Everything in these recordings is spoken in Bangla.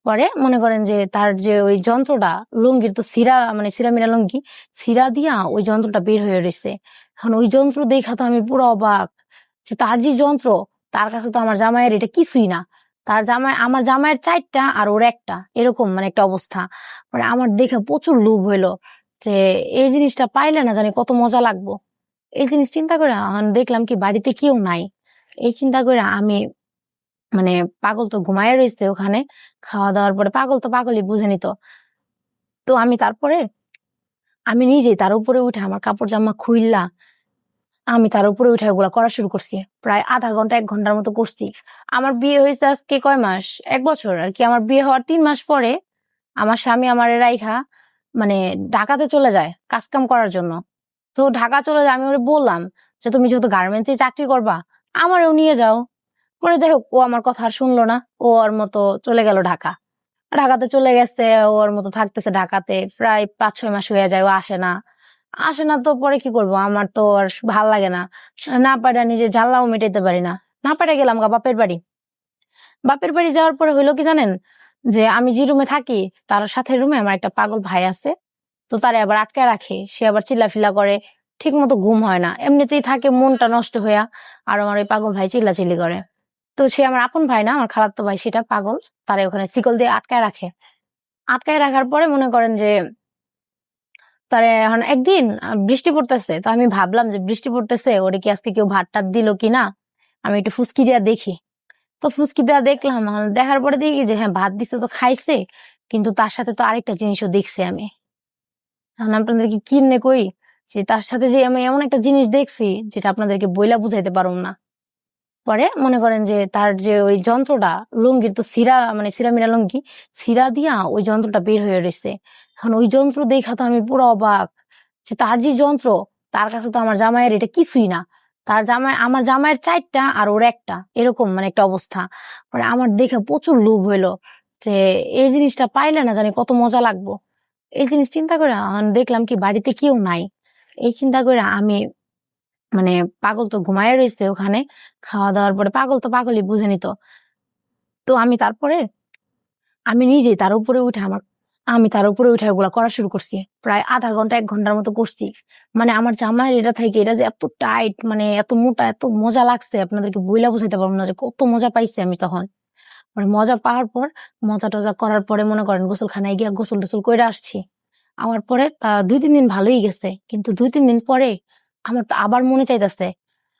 পরে মনে করেন যে তার যে ওই যন্ত্রটা লুঙ্গির তো সিরামিরা লুঙ্গি সিরা দিয়া ওই যন্ত্রটা বের হয়ে রয়েছে। এখন ওই যন্ত্র দেখা তো আমি পুরো অবাক যে তার যে যন্ত্র তার কাছে তো আমার জামাইয়ের এটা কিছুই না। আমার জামাইয়ের 4টা আর ওর একটা, এরকম একটা অবস্থা। পরে আমার দেখে প্রচুর লোভ হইলো যে এই জিনিসটা পাইলে না জানি কত মজা লাগবো। এই জিনিস চিন্তা করে দেখলাম কি বাড়িতে কেউ নাই। এই চিন্তা করে আমি পাগল তো ঘুমায় রয়েছে ওখানে, খাওয়া দাওয়ার পরে পাগল তো পাগলই বুঝে নিত। তো আমি নিজেই তার উপরে উঠে আমার কাপড় জামা খুইল্লা আমি তার উপরে উঠে ওগুলা করা শুরু করছি। প্রায় আধা ঘন্টা 1 ঘন্টার মতো করছি। আমার বিয়ে হয়েছে আজকে কয় মাস, 1 বছর আর কি। আমার বিয়ে হওয়ার 3 মাস পরে আমার স্বামী আমার রাইখা ঢাকাতে চলে যায় কাজকাম করার জন্য। তো ঢাকা চলে যায়, আমি ওরে বললাম যে তুমি যেহেতু গার্মেন্টসে চাকরি করবা আমারও নিয়ে যাও। পরে যাই হোক, ও আমার কথা আর শুনলো না, ও ওর মতো চলে গেল ঢাকাতে চলে গেছে। ওর মতো থাকতেছে ঢাকাতে, প্রায় 5-6 মাস হয়ে যায়, ও আসে না। তো পরে কি করব, আমার তো আর ভাল লাগে না, না পারে নিজে ঝাল্লাও মেটাইতে পারি না। না পারে গেলাম বাপের বাড়ি যাওয়ার পরে হইলো কি জানেন, যে আমি যে রুমে থাকি তার সাথে রুমে আমার একটা পাগল ভাই আছে। তো তারে আবার আটকায় রাখে, সে আবার চিল্লাফিল্লা করে, ঠিক মতো ঘুম হয় না, এমনিতেই থাকে মনটা নষ্ট হইয়া। আর আমার ওই পাগল ভাই চিল্লাচিল্লি করে। তো সে আমার আপন ভাই না, আমার খালাতো ভাই, সেটা পাগল। তারে ওখানে শিকল দিয়ে আটকায় রাখে। আটকায় রাখার পরে মনে করেন যে তারে এখন একদিন বৃষ্টি পড়তেছে, তো আমি ভাবলাম যে বৃষ্টি পড়তেছে, ওরে কি আজকে কেউ ভাত টাত দিল কিনা, আমি একটু ফুসকি দিয়া দেখি। তো ফুসকি দেওয়া দেখলাম, দেখার পরে দেখি যে হ্যাঁ ভাত দিছে, তো খাইছে। কিন্তু তার সাথে তো আরেকটা জিনিসও দেখছি আমি। এখন আপনাদেরকে কিমনে কই যে তার সাথে যে আমি এমন একটা জিনিস দেখছি যেটা আপনাদেরকে বইলা বুঝাইতে পারবো না। পরে মনে করেন যে তার যে ওই যন্ত্রটা লুঙ্গির তো সিরামিরা লুঙ্গি সিরা দিয়া ওই যন্ত্রটা বের হয়ে রয়েছে। এখন ওই যন্ত্র দেখা তো আমি পুরো অবাক যে তার যে যন্ত্র তার কাছে তো আমার জামাইয়ের এটা কিছুই না। আমার জামাইয়ের 4টা আর ওর একটা, এরকম একটা অবস্থা। পরে আমার দেখে প্রচুর লোভ হইলো যে এই জিনিসটা পাইলে না জানি কত মজা লাগবো। এই জিনিস চিন্তা করে দেখলাম কি বাড়িতে কেউ নাই। এই চিন্তা করে আমি মানে পাগল তো ঘুমায় রয়েছে ওখানে, খাওয়া দাওয়ার পরে পাগল তো পাগলই বুঝে নিত। তো আমি নিজেই তার উপরে উঠে ওগুলা করা শুরু করছি। প্রায় আধা ঘন্টা 1 ঘন্টার মতো করছি। আমার জামাইয়ের এটা থেকে এটা যে এত টাইট, এত মোটা, এত মজা লাগছে, আপনাদেরকে বইলা বুঝাইতে পারবো না যে কত মজা পাইছি আমি তখন। মজা পাওয়ার পর, মজা টজা করার পরে মনে করেন গোসলখানায় গিয়া গোসল টোসল করে আসছি। আমার পরে 2-3 দিন ভালোই গেছে, কিন্তু 2-3 দিন পরে আমার তো আবার মনে চাইতেছে।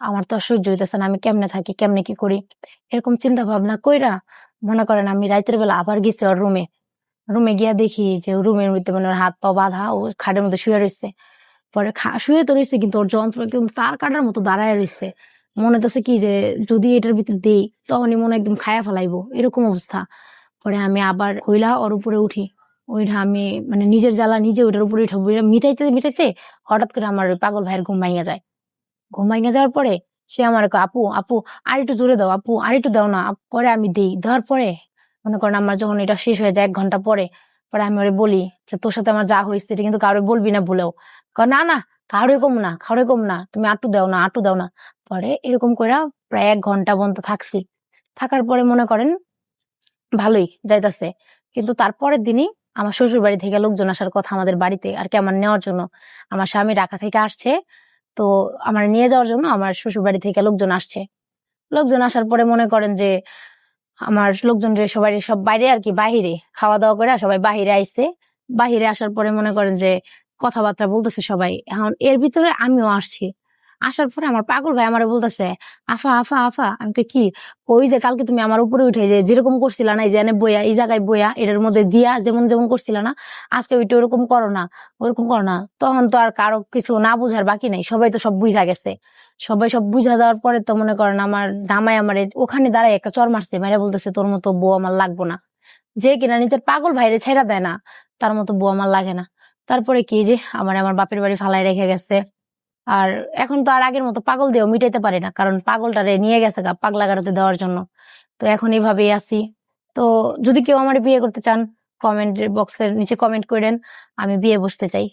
আমার তো আর সহ্য হইতেছে না, আমি কেমনে থাকি, কেমনে কি করি, এরকম চিন্তা ভাবনা কইরা মনে করেন আমি রাতের বেলা আবার গেছি ওর রুমে গিয়া দেখি যে রুমের মধ্যে ওর হাত পা বাঁধা, ও খাটের মধ্যে শুয়ে রয়েছে। পরে শুয়ে তো রয়েছে, কিন্তু ওর যন্ত্র একদম তার কাটার মতো দাঁড়ায় রয়েছে। মনে হইতেছে কি যে যদি এটার ভিতরে দেই তখনই মনে একদম খায়া ফেলাইবো, এরকম অবস্থা। পরে আমি আবার হইলা ওর উপরে উঠি। ওইটা আমি নিজের জ্বালা নিজে ওইটার উপরে উঠে মিটাইতে মিটাইতে হঠাৎ করে আমার ওই পাগল ভাইয়ের ঘুম ভাঙিয়া যায়। ঘুম ভাঙিয়া যাওয়ার পরে সে আমার আপু আপু আর একটু জোরে দাও, আপু আর একটু দাও না। পরে আমি দেই, দেওয়ার পরে মনে করেন আমার যখন এটা শেষ হয়ে যায় 1 ঘন্টা পরে, পরে আমি ওরে বলি যে তোর সাথে আমার যা হয়েছে এটা কিন্তু কারো বলবি না ভুলেও। না না, কাউরে কম না, তুমি আটু দাও না। পরে এরকম করে প্রায় 1 ঘন্টা পর্যন্ত থাকছি। থাকার পরে মনে করেন ভালোই যাইতাছে। কিন্তু তারপরের দিনই আমার শ্বশুর বাড়ি থেকে লোকজন আসার কথা আমাদের বাড়িতে আর কি আমার নেওয়ার জন্য। আমার স্বামী ঢাকা থেকে আসছে, তো আমার নিয়ে যাওয়ার জন্য আমার শ্বশুর বাড়ি থেকে লোকজন আসছে। লোকজন আসার পরে মনে করেন যে আমার লোকজন সবাই সব বাইরে আর কি, বাহিরে খাওয়া দাওয়া করে সবাই বাহিরে আইছে। বাহিরে আসার পরে মনে করেন যে কথাবার্তা বলতেছে সবাই। এখন এর ভিতরে আমিও আসছি। আসার পরে আমার পাগল ভাই আমারে বলতেছে আফা আফা আফা। আমি কি ওই যে কালকে তুমি আমার উপরে উঠে যে যেরকম করছিলা না, এই যে বইয়া এই জায়গায় বইয়া এটার মধ্যে দিয়া যেমন যেমন করছিলা না, আজকে ওইটা ওরকম করো না, ওরকম করো না। তখন তো আর কারো কিছু না বুঝার বাকি নাই, সবাই তো সব বুঝা গেছে। সবাই সব বুঝা দেওয়ার পরে তো মনে করেন আমার জামাই আমার ওখানে দাঁড়ায় একটা চর মারছে, মেরে বলতেছে তোর মতো বউ আমার লাগবো না। যে কিনা নিজের পাগল ভাইরে ছেড়া দেয় না, তার মতো বউ আমার লাগে না। তারপরে কি যে আমার বাপের বাড়ি ফালাই রেখে গেছে। আর এখন তো আর আগের মতো পাগল দিয়েও মিটাইতে পারি না, কারণ পাগলটারে নিয়ে গেছে পাগলা গারোতে দেওয়ার জন্য। তো এখন এইভাবেই আছি। তো যদি কেউ আমার বিয়ে করতে চান, কমেন্ট বক্সের নিচে কমেন্ট করেন, আমি বিয়ে বসতে চাই।